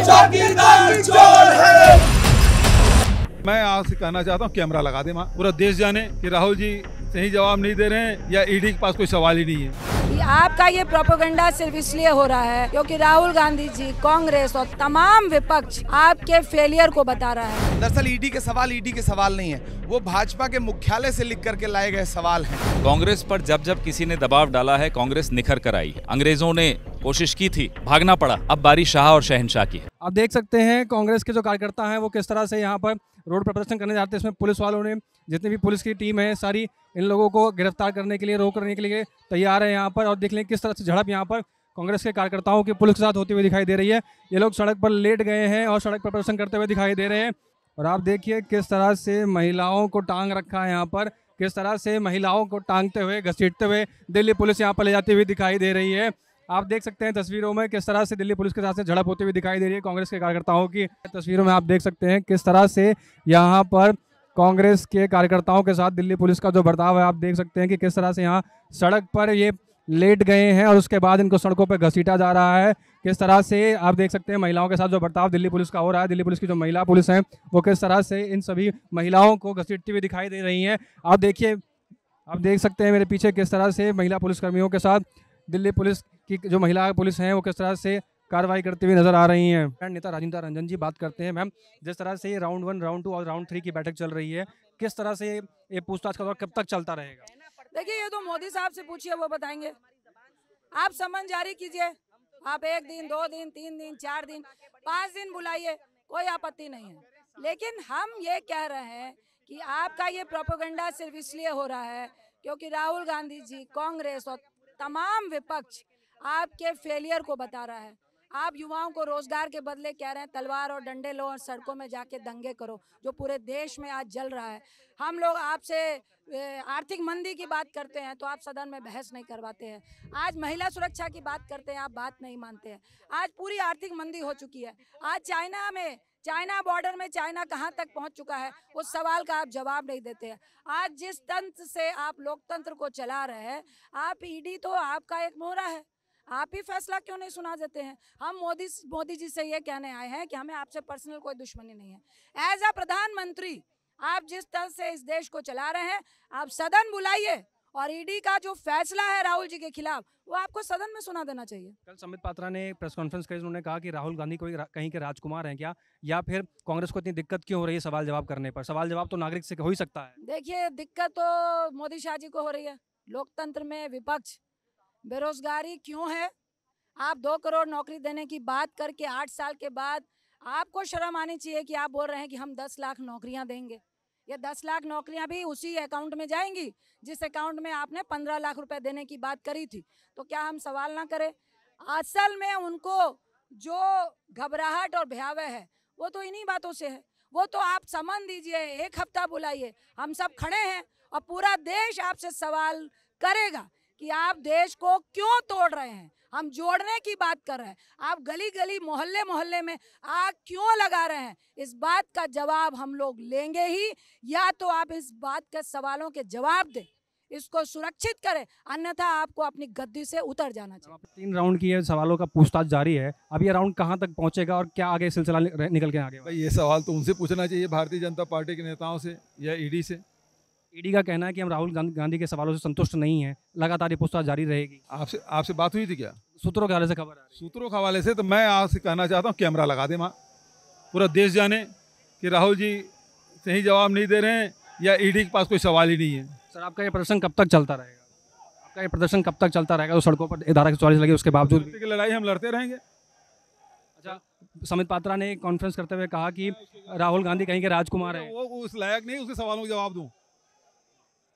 जागीरदार चोर है। मैं आपसे कहना चाहता हूँ कैमरा लगा दे, वहाँ पूरा देश जाने कि राहुल जी सही जवाब नहीं दे रहे हैं या ईडी के पास कोई सवाल ही नहीं है। कि आपका ये प्रोपेगेंडा सिर्फ इसलिए हो रहा है क्योंकि राहुल गांधी जी, कांग्रेस और तमाम विपक्ष आपके फेलियर को बता रहा है। दरअसल ईडी के सवाल नहीं है, वो भाजपा के मुख्यालय से लिख करके लाए गए सवाल हैं। कांग्रेस पर जब जब किसी ने दबाव डाला है, कांग्रेस निखर कर आई है। अंग्रेजों ने कोशिश की थी, भागना पड़ा। अब बारी शाह और शहनशाह की है। आप देख सकते हैं कांग्रेस के जो कार्यकर्ता हैं वो किस तरह से यहाँ पर रोड पर प्रदर्शन करने जाते हैं। इसमें पुलिस वालों ने, जितनी भी पुलिस की टीम है, सारी इन लोगों को गिरफ्तार करने के लिए, रोक करने के लिए तैयार है यहाँ पर। और देख लें किस तरह से झड़प यहाँ पर कांग्रेस के कार्यकर्ताओं की पुलिस के साथ होती हुई दिखाई दे रही है। ये लोग सड़क पर लेट गए हैं और सड़क पर प्रदर्शन करते हुए दिखाई दे रहे हैं। और आप देखिए किस तरह से महिलाओं को टांग रखा है यहाँ पर, किस तरह से महिलाओं को टांगते हुए, घसीटते हुए दिल्ली पुलिस यहाँ पर ले जाती हुई दिखाई दे रही है। आप देख सकते हैं तस्वीरों में किस तरह से दिल्ली पुलिस के साथ से झड़प होती हुई दिखाई दे रही है कांग्रेस के कार्यकर्ताओं की। तस्वीरों में आप देख सकते हैं किस तरह से यहाँ पर कांग्रेस के कार्यकर्ताओं के साथ दिल्ली पुलिस का जो बर्ताव है। आप देख सकते हैं कि किस तरह से यहाँ सड़क पर ये लेट गए हैं और उसके बाद इनको सड़कों पर घसीटा जा रहा है। किस तरह से आप देख सकते हैं महिलाओं के साथ जो बर्ताव दिल्ली पुलिस का हो रहा है। दिल्ली पुलिस की जो महिला पुलिस है वो किस तरह से इन सभी महिलाओं को घसीटती हुई दिखाई दे रही हैं। आप देखिए, आप देख सकते हैं मेरे पीछे किस तरह से महिला पुलिसकर्मियों के साथ दिल्ली पुलिस की जो महिला पुलिस हैं वो किस तरह से कार्रवाई करती हुई नजर आ रही हैं। नेता राजिंदा रंजन जी बात करते हैं। मैम, जिस तरह से ये राउंड 1, राउंड 2 और राउंड 3 की बैठक चल रही है, किस तरह से ये पूछताछ का दौर कब तक चलता रहेगा? देखिए, ये तो मोदी साहब से पूछिए, वो बताएंगे। आप समन जारी कीजिए, आप 1 दिन, 2 दिन, 3 दिन, 4 दिन, 5 दिन बुलाइए, कोई आपत्ति नहीं है। लेकिन हम ये कह रहे हैं कि आपका ये प्रोपेगेंडा सिर्फ इसलिए हो रहा है क्योंकि राहुल गांधी जी, कांग्रेस और तमाम विपक्ष आपके फेलियर को बता रहा है। आप युवाओं को रोजगार के बदले कह रहे हैं तलवार और डंडे लो और सड़कों में जाके दंगे करो, जो पूरे देश में आज जल रहा है। हम लोग आपसे आर्थिक मंदी की बात करते हैं तो आप सदन में बहस नहीं करवाते हैं। आज महिला सुरक्षा की बात करते हैं, आप बात नहीं मानते हैं। आज पूरी आर्थिक मंदी हो चुकी है। आज चाइना बॉर्डर में चाइना कहां तक पहुंच चुका है, उस सवाल का आप जवाब नहीं देते हैं। आज जिस तंत्र से आप लोकतंत्र को चला रहे हैं, आप ईडी तो आपका एक मोहरा है, आप ही फैसला क्यों नहीं सुना देते हैं? हम मोदी जी से ये कहने आए हैं कि हमें आपसे पर्सनल कोई दुश्मनी नहीं है। एज अ प्रधानमंत्री आप जिस तरह से इस देश को चला रहे हैं, आप सदन बुलाइए और ईडी का जो फैसला है राहुल जी के खिलाफ वो आपको सदन में सुना देना चाहिए। कल संबित पात्रा ने प्रेस कॉन्फ्रेंस की, उन्होंने कहा कि राहुल गांधी कोई कहीं के राजकुमार हैं क्या, या फिर कांग्रेस को इतनी दिक्कत क्यों हो रही है सवाल जवाब करने पर? सवाल जवाब तो नागरिक से हो ही सकता है। देखिए, दिक्कत तो मोदी शाह जी को हो रही है। लोकतंत्र में विपक्ष, बेरोजगारी क्यों है? आप 2 करोड़ नौकरी देने की बात करके 8 साल के बाद आपको शर्म आनी चाहिए कि आप बोल रहे हैं कि हम 10 लाख नौकरियां देंगे। ये 10 लाख नौकरियां भी उसी अकाउंट में जाएंगी जिस अकाउंट में आपने 15 लाख रुपए देने की बात करी थी। तो क्या हम सवाल ना करें? असल में उनको जो घबराहट और भयावह है वो तो इन्हीं बातों से है। वो तो आप समन दीजिए, 1 हफ्ता बुलाइए, हम सब खड़े हैं और पूरा देश आपसे सवाल करेगा कि आप देश को क्यों तोड़ रहे हैं। हम जोड़ने की बात कर रहे हैं, आप गली गली, मोहल्ले मोहल्ले में आग क्यों लगा रहे हैं? इस बात का जवाब हम लोग लेंगे ही। या तो आप इस बात के सवालों के जवाब दें, इसको सुरक्षित करें, अन्यथा आपको अपनी गद्दी से उतर जाना चाहिए। 3 राउंड की सवालों का पूछताछ जारी है। अब ये राउंड कहाँ तक पहुँचेगा और क्या आगे सिलसिला निकल के आगे? भाई, ये सवाल तो उनसे पूछना चाहिए, भारतीय जनता पार्टी के नेताओं से या ईडी से। ईडी का कहना है कि हम राहुल गांधी के सवालों से संतुष्ट नहीं हैं, लगातार ये पूछताछ जारी रहेगी। आपसे बात हुई थी क्या? सूत्रों के हवाले से खबर आ रही है। सूत्रों के हवाले से तो मैं आपसे कहना चाहता हूँ कैमरा लगा दे, वहाँ पूरा देश जाने कि राहुल जी सही जवाब नहीं दे रहे हैं या ईडी के पास कोई सवाल ही नहीं है। सर, आपका ये प्रदर्शन कब तक चलता रहेगा? आपका ये प्रदर्शन कब तक चलता रहेगा? तो सड़कों पर धारा 144 लगे उसके बावजूद भी लड़ाई हम लड़ते रहेंगे। अच्छा, संबित पात्रा ने कॉन्फ्रेंस करते हुए कहा कि राहुल गांधी कहीं के राजकुमार है। वो उस लायक नहीं उसके सवालों का जवाब दूं,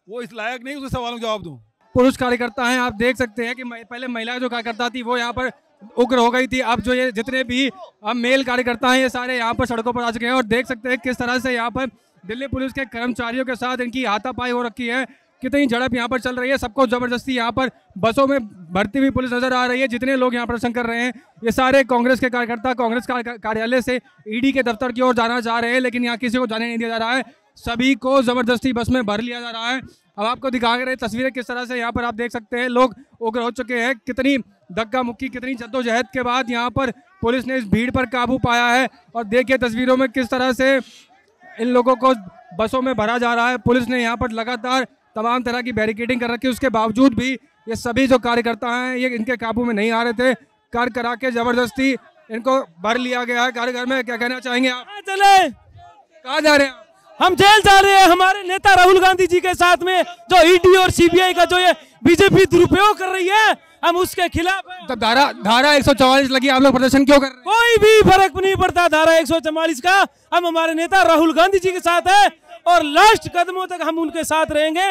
वो इस लायक नहीं उसके सवालों का जवाब दूं। पुरुष कार्यकर्ता हैं, आप देख सकते हैं कि पहले महिला जो कार्यकर्ता थी वो यहाँ पर उग्र हो गई थी। अब जो ये जितने भी अब मेल कार्यकर्ता हैं ये सारे यहाँ पर सड़कों पर आ चुके हैं और देख सकते हैं किस तरह से यहाँ पर दिल्ली पुलिस के कर्मचारियों के साथ इनकी हाथापाई हो रखी है। कितनी झड़प यहाँ पर चल रही है, सबको जबरदस्ती यहाँ पर बसों में भरती हुई पुलिस नजर आ रही है। जितने लोग यहाँ प्रदर्शन कर रहे हैं ये सारे कांग्रेस के कार्यकर्ता कांग्रेस कार्यालय से ईडी के दफ्तर की ओर जाना चाह रहे हैं, लेकिन यहाँ किसी को जाने नहीं दिया जा रहा है। सभी को जबरदस्ती बस में भर लिया जा रहा है। अब आपको दिखा रहे तस्वीरें किस तरह से यहाँ पर आप देख सकते हैं लोग उग्र हो चुके हैं। कितनी धक्का मुक्की, कितनी जद्दोजहद के बाद यहाँ पर पुलिस ने इस भीड़ पर काबू पाया है। और देखिए तस्वीरों में किस तरह से इन लोगों को बसों में भरा जा रहा है। पुलिस ने यहाँ पर लगातार तमाम तरह की बैरिकेडिंग कर रखी है, उसके बावजूद भी ये सभी जो कार्यकर्ता हैं ये इनके काबू में नहीं आ रहे थे। कर करा के जबरदस्ती इनको भर लिया गया है कार्यक्रम में। क्या कहना चाहेंगे आप? चले कहाँ जा रहे हैं? हम जेल जा रहे हैं हमारे नेता राहुल गांधी जी के साथ में, जो ईडी और सीबीआई का जो ये बीजेपी दुरुपयोग कर रही है, हम उसके खिलाफ हैं। तो धारा 144 लगी, आप लोग प्रदर्शन क्यों कर रहे हैं? कोई भी फर्क नहीं पड़ता धारा 144 का। हम हमारे नेता राहुल गांधी जी के साथ है और लास्ट कदमों तक हम उनके साथ रहेंगे।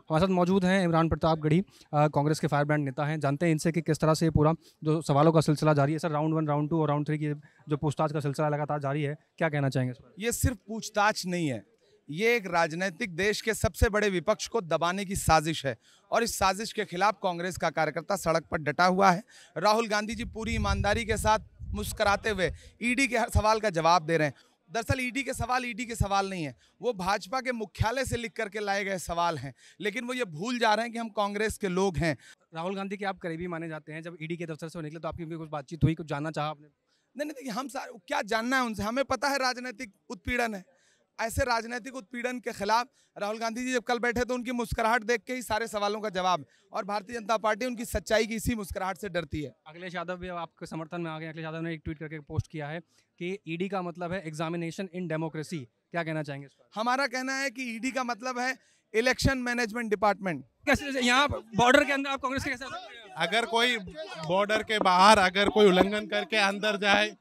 हमारे साथ मौजूद हैं इमरान प्रताप गढ़ी, कांग्रेस के फायर ब्रांड नेता हैं। जानते हैं इनसे कि किस तरह से ये पूरा जो सवालों का सिलसिला जारी है। सर, राउंड 1, राउंड 2 और राउंड 3 की जो पूछताछ का सिलसिला लगातार जारी है, क्या कहना चाहेंगे इस पर? ये सिर्फ पूछताछ नहीं है, ये एक राजनीतिक देश के सबसे बड़े विपक्ष को दबाने की साजिश है और इस साजिश के खिलाफ कांग्रेस का कार्यकर्ता सड़क पर डटा हुआ है। राहुल गांधी जी पूरी ईमानदारी के साथ मुस्कुराते हुए ईडी के हर सवाल का जवाब दे रहे हैं। दरअसल ईडी के सवाल नहीं है, वो भाजपा के मुख्यालय से लिख करके लाए गए सवाल हैं, लेकिन वो ये भूल जा रहे हैं कि हम कांग्रेस के लोग हैं। राहुल गांधी के आप करीबी माने जाते हैं। जब ईडी के दफ्तर से वो निकले तो आपकी उनकी कुछ बातचीत हुई, कुछ जानना चाहा आपने? नहीं, देखिए, हम क्या जानना है उनसे, हमें पता है राजनीतिक उत्पीड़न है। ऐसे राजनीतिक उत्पीड़न के खिलाफ राहुल गांधी जी जब कल बैठे तो उनकी मुस्कुराहट देख के ही सारे सवालों का जवाब, और भारतीय जनता पार्टी उनकी सच्चाई की इसी मुस्कुराहट से डरती है। अखिलेश यादव भी आपके समर्थन में आ गए। अखिलेश यादव ने एक ट्वीट करके पोस्ट किया है कि ईडी का मतलब है एग्जामिनेशन इन डेमोक्रेसी। क्या कहना चाहेंगे इस पर? हमारा कहना है कि ईडी का मतलब है इलेक्शन मैनेजमेंट डिपार्टमेंट। कैसे यहाँ बॉर्डर के अंदर आप कांग्रेस के कैसे? अगर कोई बॉर्डर के बाहर अगर कोई उल्लंघन करके अंदर जाए,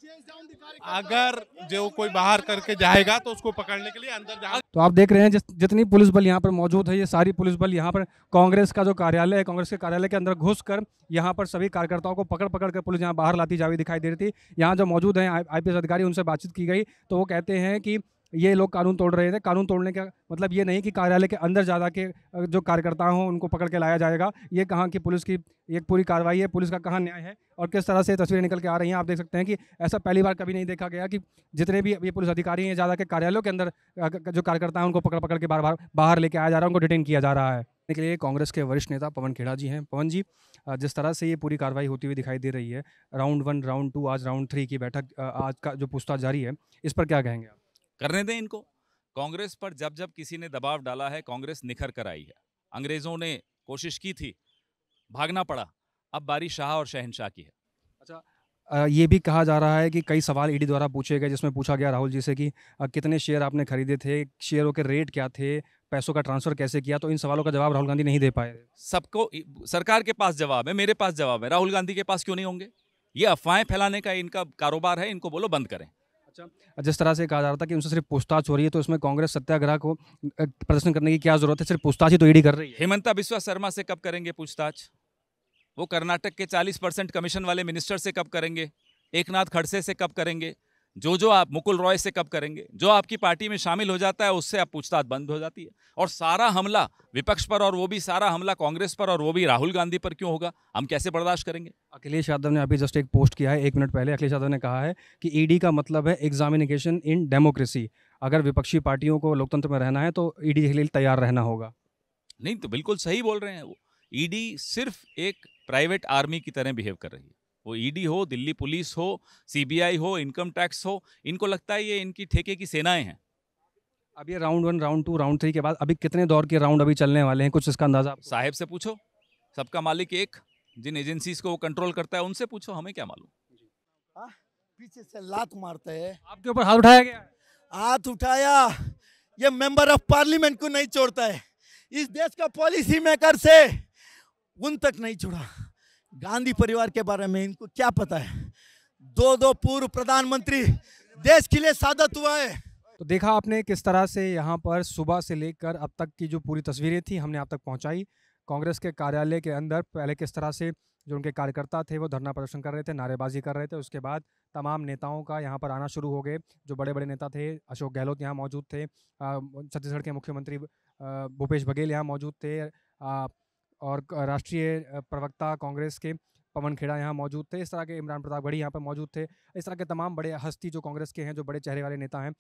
अगर जो कोई बाहर करके जाएगा तो उसको पकड़ने के लिए अंदर जाए। तो आप देख रहे हैं जितनी पुलिस बल यहाँ पर मौजूद है, ये सारी पुलिस बल यहाँ पर कांग्रेस का जो कार्यालय है, कांग्रेस के कार्यालय के अंदर घुसकर यहाँ पर सभी कार्यकर्ताओं को पकड़ पकड़ कर पुलिस यहाँ बाहर लाती जाती दिखाई दे रही थी। यहाँ जो मौजूद हैं IPS अधिकारी, उनसे बातचीत की गई तो वो कहते हैं कि ये लोग कानून तोड़ रहे थे। कानून तोड़ने का मतलब ये नहीं कि कार्यालय के अंदर ज़्यादा के जो कार्यकर्ता हों उनको पकड़ के लाया जाएगा। ये कहाँ की पुलिस की एक पूरी कार्रवाई है, पुलिस का कहाँ न्याय है और किस तरह से तस्वीरें निकल के आ रही हैं। आप देख सकते हैं कि ऐसा पहली बार कभी नहीं देखा गया कि जितने भी ये पुलिस अधिकारी हैं, ज़्यादा के कार्यालयों के अंदर जो कार्यकर्ता हैं उनको पकड़ पकड़ के बाहर लेके आया जा रहा है, उनको डिटेन किया जा रहा है। के लिए कांग्रेस के वरिष्ठ नेता पवन खेड़ा जी हैं। पवन जी, जिस तरह से ये पूरी कार्रवाई होती हुई दिखाई दे रही है, राउंड 1, राउंड 2, आज राउंड 3 की बैठक, आज का जो पूछताछ जारी है, इस पर क्या कहेंगे आप? करने दें इनको। कांग्रेस पर जब जब किसी ने दबाव डाला है, कांग्रेस निखर कर आई है। अंग्रेजों ने कोशिश की थी, भागना पड़ा। अब बारी शाह और शहनशाह की है। अच्छा, ये भी कहा जा रहा है कि कई सवाल ईडी द्वारा पूछे गए, जिसमें पूछा गया राहुल जी से कि कितने शेयर आपने खरीदे थे, शेयरों के रेट क्या थे, पैसों का ट्रांसफर कैसे किया। तो इन सवालों का जवाब राहुल गांधी नहीं दे पाए। सबको, सरकार के पास जवाब है, मेरे पास जवाब है, राहुल गांधी के पास क्यों नहीं होंगे? ये अफवाहें फैलाने का इनका कारोबार है, इनको बोलो बंद करें। अच्छा, जिस तरह से कहा जा रहा था कि उनसे सिर्फ पूछताछ हो रही है, तो इसमें कांग्रेस सत्याग्रह को प्रदर्शन करने की क्या जरूरत है? सिर्फ पूछताछ ही तो ईडी कर रही है। हेमंता बिस्वा शर्मा से कब करेंगे पूछताछ? वो कर्नाटक के 40% कमीशन वाले मिनिस्टर से कब करेंगे? एकनाथ खड़से से कब करेंगे? जो आप मुकुल रॉय से कब करेंगे? जो आपकी पार्टी में शामिल हो जाता है उससे अब पूछताछ बंद हो जाती है। और सारा हमला विपक्ष पर, और वो भी सारा हमला कांग्रेस पर, और वो भी राहुल गांधी पर क्यों होगा? हम कैसे बर्दाश्त करेंगे? अखिलेश यादव ने अभी जस्ट एक पोस्ट किया है, 1 मिनट पहले अखिलेश यादव ने कहा है कि ईडी का मतलब है एग्जामिनेशन इन डेमोक्रेसी। अगर विपक्षी पार्टियों को लोकतंत्र में रहना है तो ईडी के लिए तैयार रहना होगा। नहीं, तो बिल्कुल सही बोल रहे हैं वो। ईडी सिर्फ एक प्राइवेट आर्मी की तरह बिहेव कर रही है। वो ईडी हो, दिल्ली पुलिस हो, सीबीआई हो, इनकम टैक्स हो, इनको लगता है ये इनकी ठेके की सेनाएं हैं। अब ये राउंड 1, राउंड 2, राउंड 3 के बाद अभी कितने दौर के राउंड अभी चलने वाले हैं, कुछ इसका अंदाजा? साहिब से पूछो, सबका मालिक एक, जिन एजेंसीज को वो कंट्रोल करता है उनसे पूछो, हमें क्या मालूम। पीछे से लात मारते हैं। आपके ऊपर हाथ उठाया गया? हाथ उठाया, ये मेंबर ऑफ पार्लियामेंट को नहीं छोड़ता है। इस देश का पॉलिसी मेकर से उन तक नहीं छोड़ा। गांधी परिवार के बारे में इनको क्या पता है? 2 पूर्व प्रधानमंत्री देश के लिए शहादत हुआ है। तो देखा आपने किस तरह से यहाँ पर सुबह से लेकर अब तक की जो पूरी तस्वीरें थी हमने आप तक पहुँचाई। कांग्रेस के कार्यालय के अंदर पहले किस तरह से जो उनके कार्यकर्ता थे वो धरना प्रदर्शन कर रहे थे, नारेबाजी कर रहे थे। उसके बाद तमाम नेताओं का यहाँ पर आना शुरू हो गए। जो बड़े बड़े नेता थे, अशोक गहलोत यहाँ मौजूद थे, छत्तीसगढ़ के मुख्यमंत्री भूपेश बघेल यहाँ मौजूद थे, और राष्ट्रीय प्रवक्ता कांग्रेस के पवन खेड़ा यहाँ मौजूद थे, इस तरह के इमरान प्रतापगढ़ी यहाँ पर मौजूद थे, इस तरह के तमाम बड़े हस्ती जो कांग्रेस के हैं, जो बड़े चेहरे वाले नेता हैं,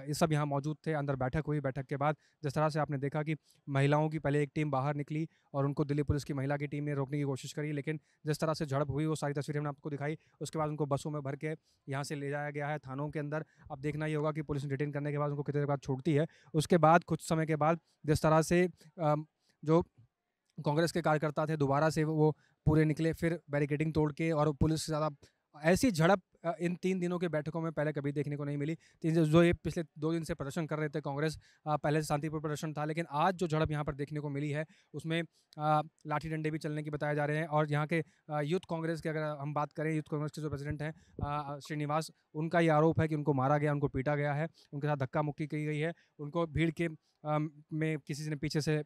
ये सब यहाँ मौजूद थे। अंदर बैठक हुई, बैठक के बाद जिस तरह से आपने देखा कि महिलाओं की पहले एक टीम बाहर निकली और उनको दिल्ली पुलिस की महिला की टीम ने रोकने की कोशिश करी, लेकिन जिस तरह से झड़प हुई वो सारी तस्वीरें हमने आपको दिखाई। उसके बाद उनको बसों में भर के यहाँ से ले जाया गया है थानों के अंदर। अब देखना ये होगा कि पुलिस डिटेन करने के बाद उनको कितने देर बाद छोड़ती है। उसके बाद कुछ समय के बाद जिस तरह से जो कांग्रेस के कार्यकर्ता थे दोबारा से वो पूरे निकले, फिर बैरिकेडिंग तोड़ के, और पुलिस से ज़्यादा ऐसी झड़प इन 3 दिनों के बैठकों में पहले कभी देखने को नहीं मिली। जो ये पिछले 2 दिन से प्रदर्शन कर रहे थे कांग्रेस, पहले शांतिपूर्ण प्रदर्शन था, लेकिन आज जो झड़प यहाँ पर देखने को मिली है उसमें लाठी डंडे भी चलने की बताए जा रहे हैं। और यहाँ के यूथ कांग्रेस के अगर हम बात करें, यूथ कांग्रेस के जो प्रेसिडेंट हैं श्रीनिवास, उनका ये आरोप है कि उनको मारा गया, उनको पीटा गया है, उनके साथ धक्का मुक्की की गई है, उनको भीड़ के में किसी ने पीछे से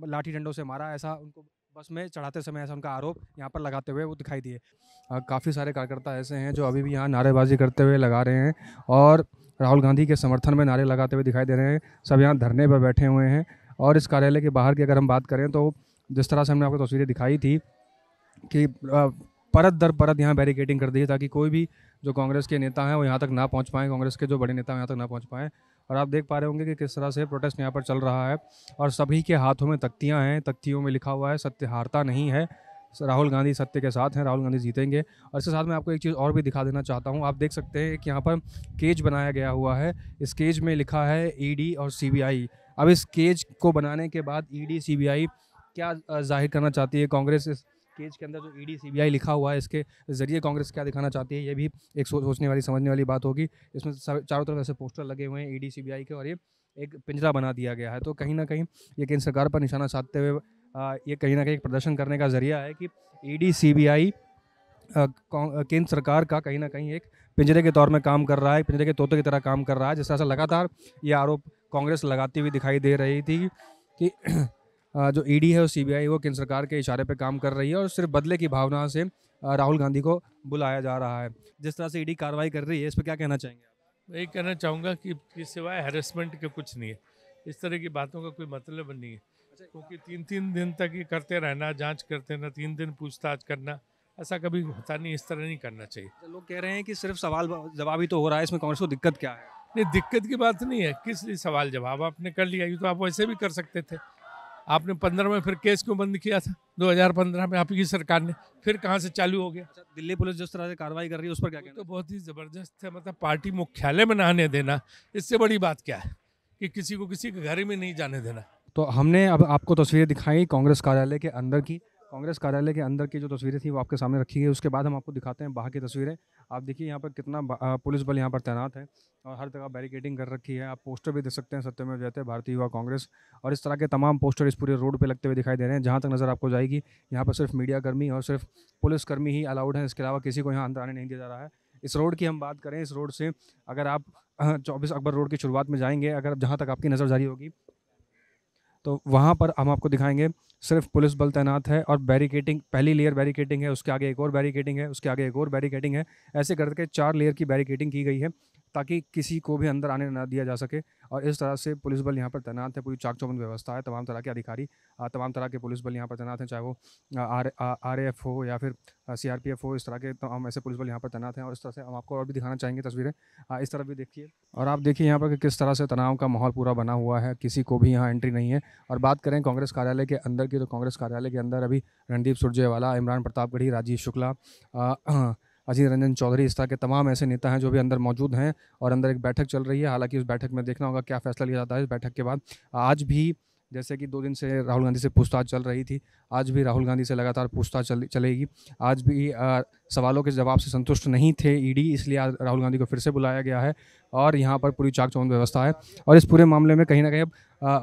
लाठी डंडों से मारा, ऐसा उनको बस में चढ़ाते समय ऐसा उनका आरोप यहाँ पर लगाते हुए वो दिखाई दिए। काफ़ी सारे कार्यकर्ता ऐसे हैं जो अभी भी यहाँ नारेबाजी करते हुए लगा रहे हैं और राहुल गांधी के समर्थन में नारे लगाते हुए दिखाई दे रहे हैं। सब यहाँ धरने पर बैठे हुए हैं। और इस कार्यालय के बाहर की अगर हम बात करें तो जिस तरह से हमने आपको तस्वीरें दिखाई थी कि परत दर परत यहाँ बैरिकेडिंग कर दी है ताकि कोई भी जो कांग्रेस के नेता हैं वो यहाँ तक ना पहुँच पाएँ, कांग्रेस के जो बड़े नेता यहाँ तक ना पहुँच पाएँ। और आप देख पा रहे होंगे कि किस तरह से प्रोटेस्ट यहाँ पर चल रहा है और सभी के हाथों में तख्तियाँ हैं, तख्तियों में लिखा हुआ है सत्य हारता नहीं है, राहुल गांधी सत्य के साथ हैं, राहुल गांधी जीतेंगे। और इसके साथ मैं आपको एक चीज़ और भी दिखा देना चाहता हूँ। आप देख सकते हैं कि यहाँ पर केज बनाया गया हुआ है, इस केज में लिखा है ईडी और सीबीआई। अब इस केज को बनाने के बाद ईडी सीबीआई क्या जाहिर करना चाहती है कांग्रेस, इस केज के अंदर जो ईडी सीबीआई लिखा हुआ है इसके ज़रिए कांग्रेस क्या दिखाना चाहती है, ये भी एक सोचने वाली समझने वाली बात होगी। इसमें चारों तरफ ऐसे पोस्टर लगे हुए हैं ईडी सीबीआई के और ये एक पिंजरा बना दिया गया है। तो कहीं ना कहीं ये केंद्र सरकार पर निशाना साधते हुए ये कहीं ना कहीं एक प्रदर्शन करने का जरिया है कि ईडी सीबीआई केंद्र सरकार का कहीं ना कहीं एक पिंजरे के तौर में काम कर रहा है, पिंजरे के तोते की तरह काम कर रहा है। जिस तरह से लगातार ये आरोप कांग्रेस लगाती हुई दिखाई दे रही थी कि जो ईडी है और सीबीआई वो केंद्र सरकार के इशारे पे काम कर रही है और सिर्फ बदले की भावना से राहुल गांधी को बुलाया जा रहा है। जिस तरह से ईडी कार्रवाई कर रही है इस पर क्या कहना चाहेंगे आप? यही कहना चाहूँगा कि सिवाय हैरेसमेंट के कुछ नहीं है, इस तरह की बातों का कोई मतलब नहीं है। क्योंकि 3-3 दिन तक ये करते रहना, जांच करते रहना, 3 दिन पूछताछ करना, ऐसा कभी होता नहीं, इस तरह नहीं करना चाहिए। लोग कह रहे हैं कि सिर्फ सवाल जवाब ही तो हो रहा है, इसमें कांग्रेस को दिक्कत क्या है? नहीं, दिक्कत की बात नहीं है, किस लिए सवाल जवाब आपने कर लिया, ये तो आप वैसे भी कर सकते थे। आपने 15 में फिर केस क्यों बंद किया था? 2015 में आपकी सरकार ने, फिर कहाँ से चालू हो गया? दिल्ली पुलिस जिस तरह से कार्रवाई कर रही है उस पर क्या कहना? तो बहुत ही ज़बरदस्त है, मतलब पार्टी मुख्यालय में नहाने देना, इससे बड़ी बात क्या है कि किसी को किसी के घर में नहीं जाने देना। तो हमने अब आपको तस्वीरें दिखाई कांग्रेस कार्यालय के अंदर की, कांग्रेस कार्यालय के अंदर की जो तस्वीरें थी वो आपके सामने रखी गई। उसके बाद हम आपको दिखाते हैं बाहर की तस्वीरें। आप देखिए यहाँ पर कितना पुलिस बल यहाँ पर तैनात है और हर जगह बैरिकेडिंग कर रखी है। आप पोस्टर भी देख सकते हैं, सत्यमेव जयते भारतीय युवा कांग्रेस, और इस तरह के तमाम पोस्टर इस पूरे रोड पे लगते हुए दिखाई दे रहे हैं। जहाँ तक नज़र आपको जाएगी यहाँ पर सिर्फ मीडिया कर्मी और सिर्फ पुलिस कर्मी ही अलाउड हैं, इसके अलावा किसी को यहाँ अंदर आने नहीं दिया जा रहा है। इस रोड की हम बात करें, इस रोड से अगर आप 24 अकबर रोड की शुरुआत में जाएंगे, अगर जहाँ तक आपकी नज़र जारी होगी तो वहाँ पर हम आपको दिखाएंगे सिर्फ पुलिस बल तैनात है और बैरिकेडिंग, पहली लेयर बैरिकेडिंग है, उसके आगे एक और बैरिकेडिंग है, उसके आगे एक और बैरिकेडिंग है, ऐसे करके 4 लेयर की बैरिकेडिंग की गई है ताकि किसी को भी अंदर आने ना दिया जा सके। और इस तरह से पुलिस बल यहाँ पर तैनात है, पूरी चाक चौबंद व्यवस्था है, तमाम तरह के अधिकारी, तमाम तरह के पुलिस बल यहाँ पर तैनात हैं, चाहे वो RAF हो या फिर CRPF हो, इस तरह के तमाम ऐसे पुलिस बल यहाँ पर तैनात हैं। और इस तरह से हम आपको और भी दिखाना चाहेंगे तस्वीरें, इस तरफ भी देखिए। और आप देखिए यहाँ पर किस तरह से तनाव का माहौल पूरा बना हुआ है, किसी को भी यहाँ एंट्री नहीं है। और बात करें कांग्रेस कार्यालय के अंदर की, तो कांग्रेस कार्यालय के अंदर अभी रणदीप सुरजेवाला, इमरान प्रतापगढ़ी, राजीव शुक्ला, अजीत रंजन चौधरी, इस तरह के तमाम ऐसे नेता हैं जो भी अंदर मौजूद हैं और अंदर एक बैठक चल रही है। हालांकि उस बैठक में देखना होगा क्या फैसला लिया जाता है इस बैठक के बाद। आज भी जैसे कि 2 दिन से राहुल गांधी से पूछताछ चल रही थी, आज भी राहुल गांधी से लगातार पूछताछ चलेगी। आज भी सवालों के जवाब से संतुष्ट नहीं थे ईडी, इसलिए आज राहुल गांधी को फिर से बुलाया गया है और यहाँ पर पूरी चाक चौबंद व्यवस्था है। और इस पूरे मामले में कहीं ना कहीं अब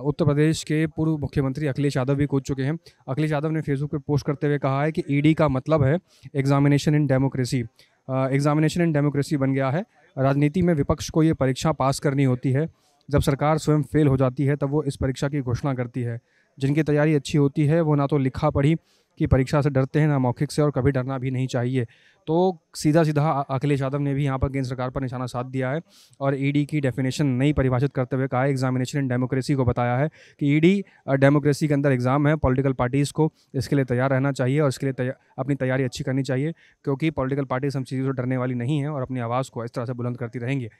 उत्तर प्रदेश के पूर्व मुख्यमंत्री अखिलेश यादव भी कूद चुके हैं। अखिलेश यादव ने फेसबुक पर पोस्ट करते हुए कहा है कि ईडी का मतलब है examination in democracy, examination in democracy बन गया है। राजनीति में विपक्ष को ये परीक्षा पास करनी होती है, जब सरकार स्वयं फेल हो जाती है तब वो इस परीक्षा की घोषणा करती है। जिनकी तैयारी अच्छी होती है वो ना तो लिखा पढ़ी कि परीक्षा से डरते हैं, ना मौखिक से, और कभी डरना भी नहीं चाहिए। तो सीधा सीधा अखिलेश यादव ने भी यहाँ पर केंद्र सरकार पर निशाना साध दिया है और ईडी की डेफिनेशन नई परिभाषित करते हुए कहा है, एग्जामिनेशन इन डेमोक्रेसी को बताया है कि ईडी डेमोक्रेसी के अंदर एग्ज़ाम है। पॉलिटिकल पार्टीज़ को इसके लिए तैयार रहना चाहिए और इसके लिए अपनी तैयारी अच्छी करनी चाहिए, क्योंकि पॉलिटिकल पार्टीज हम चीज़ों से डरने वाली नहीं है और अपनी आवाज़ को इस तरह से बुलंद करती रहेंगे।